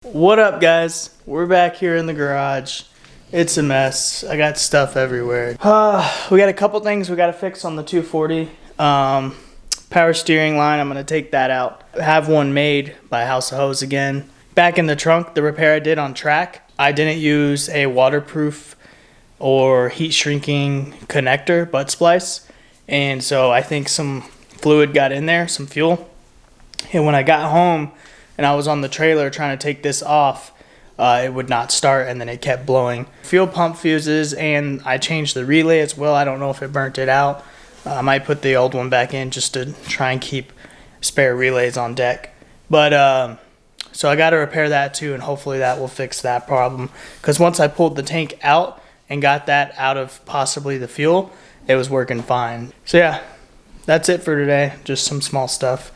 What up, guys? We're back here in the garage. It's a mess. I got stuff everywhere. We got a couple things we got to fix on the 240. Power steering line, I'm going to take that out. Have one made by House of Hose again. Back in the trunk, the repair I did on track, I didn't use a waterproof or heat shrinking connector butt splice. And so I think some fluid got in there, some fuel. And when I got home, and I was on the trailer trying to take this off, it would not start, and then it kept blowing. Fuel pump fuses, and I changed the relay as well. I don't know if it burnt it out. I might put the old one back in just to try and keep spare relays on deck. But so I got to repair that too, and hopefully that will fix that problem. Because once I pulled the tank out and got that out of possibly the fuel, it was working fine. So yeah, that's it for today. Just some small stuff.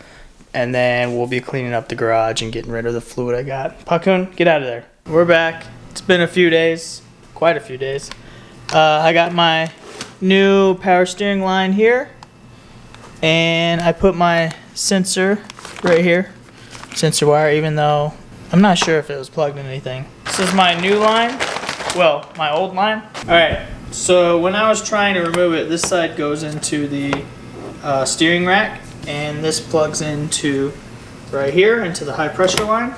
And then we'll be cleaning up the garage and getting rid of the fluid I got. Pakun, get out of there. We're back. It's been a few days, quite a few days. I got my new power steering line here. And I put my sensor right here. Sensor wire, even though I'm not sure if it was plugged in anything. This is my new line. Well, my old line. All right, so when I was trying to remove it, this side goes into the steering rack. And this plugs into right here into the high pressure line.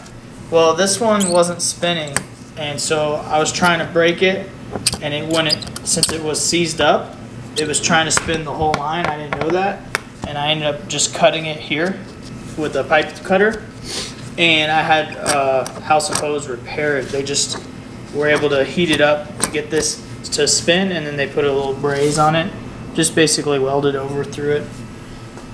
Well, this one wasn't spinning, and so I was trying to break it, and it wouldn't. Since it was seized up, it was trying to spin the whole line. I didn't know that, and I ended up just cutting it here with a pipe cutter. And I had House of Hose repair it. They just were able to heat it up to get this to spin, and then they put a little braze on it, just basically welded over through it.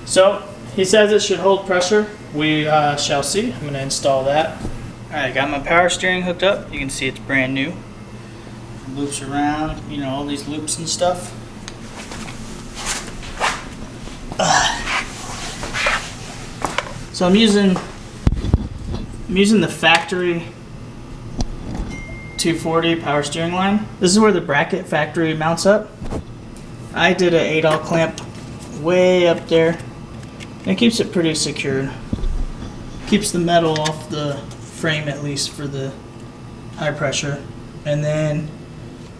So he says it should hold pressure. We shall see. I'm going to install that. Alright, got my power steering hooked up. You can see it's brand new. Loops around, you know, all these loops and stuff. So I'm using the factory 240 power steering line. This is where the bracket factory mounts up. I did an 8-all clamp way up there. It keeps it pretty secured. Keeps the metal off the frame, at least for the high pressure. And then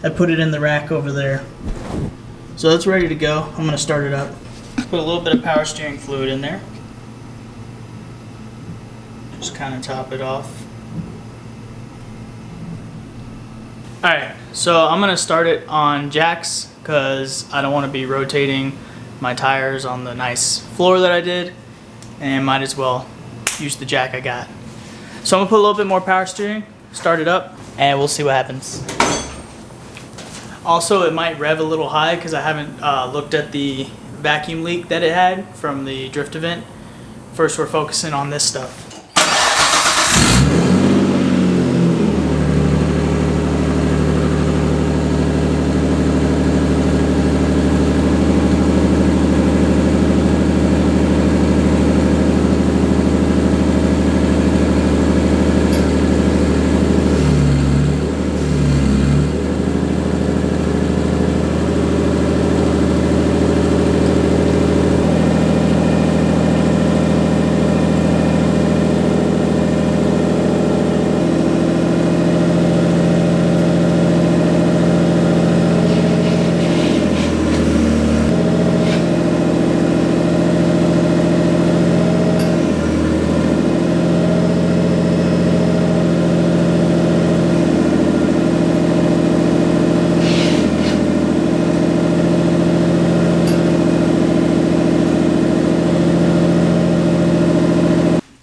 I put it in the rack over there. So it's ready to go. I'm going to start it up. Put a little bit of power steering fluid in there. Just kind of top it off. Alright, so I'm going to start it on jacks because I don't want to be rotating my tires on the nice floor that I did, and might as well use the jack I got. So I'm gonna put a little bit more power steering, start it up, and we'll see what happens. Also, it might rev a little high because I haven't looked at the vacuum leak that it had from the drift event. First, we're focusing on this stuff.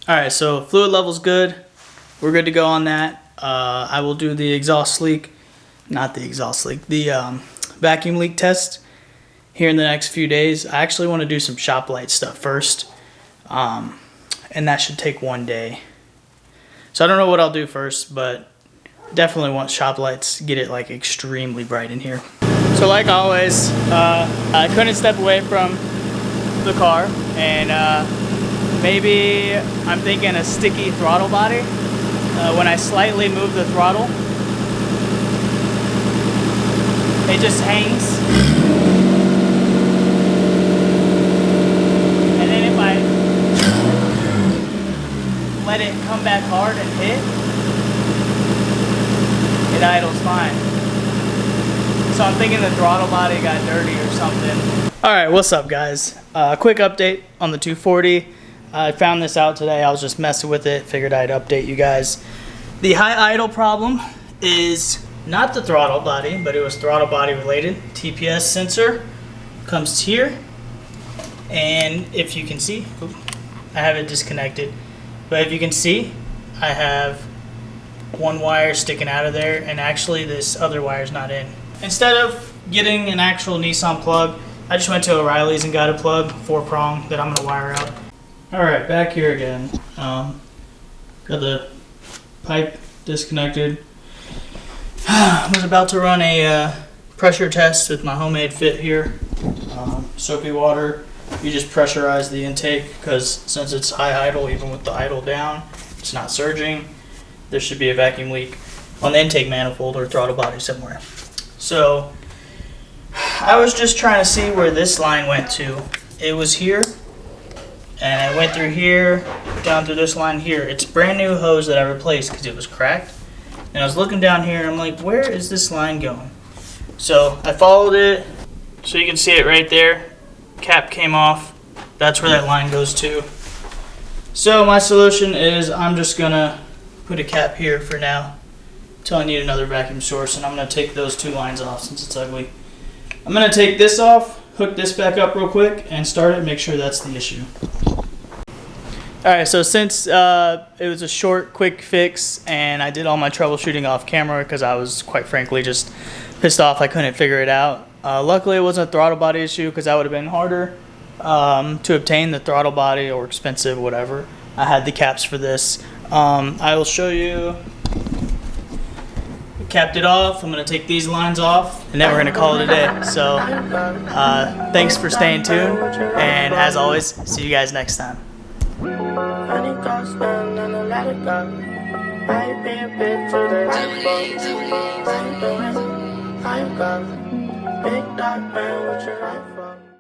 Alright, so fluid level's good. We're good to go on that. I will do the exhaust leak, not the exhaust leak, the vacuum leak test here in the next few days. I actually want to do some shop light stuff first, and that should take one day. So I don't know what I'll do first, but definitely want shop lights, get it like extremely bright in here. So like always, I couldn't step away from the car, and maybe I'm thinking a sticky throttle body. When I slightly move the throttle, it just hangs. And then if I let it come back hard and hit, it idles fine. So I'm thinking the throttle body got dirty or something. All right, what's up guys? Quick update on the 240. I found this out today. I was just messing with it. Figured I'd update you guys. The high idle problem is not the throttle body, but it was throttle body related. TPS sensor comes here. And if you can see, I have it disconnected. But if you can see, I have one wire sticking out of there, and actually this other wire's not in. Instead of getting an actual Nissan plug, I just went to O'Reilly's and got a plug, 4-prong, that I'm gonna wire out. All right, back here again. Got the pipe disconnected. I was about to run a pressure test with my homemade fit here. Soapy water. You just pressurize the intake because since it's high idle, even with the idle down, it's not surging. There should be a vacuum leak on the intake manifold or throttle body somewhere. So I was just trying to see where this line went to. It was here, and I went through here, down through this line here. It's brand new hose that I replaced because it was cracked. And I was looking down here and I'm like, where is this line going? So I followed it, so you can see it right there. Cap came off. That's where that line goes to. So my solution is I'm just gonna put a cap here for now until I need another vacuum source, and I'm gonna take those two lines off since it's ugly. I'm gonna take this off, hook this back up real quick, and start it, make sure that's the issue. Alright, so since it was a short, quick fix, and I did all my troubleshooting off camera because I was, quite frankly, just pissed off I couldn't figure it out. Luckily, it wasn't a throttle body issue because that would have been harder to obtain, the throttle body, or expensive, whatever. I had the caps for this. I will show you. We capped it off. I'm going to take these lines off, and then we're going to call it a day. So thanks for staying tuned, and as always, see you guys next time. Big dog man, what you like?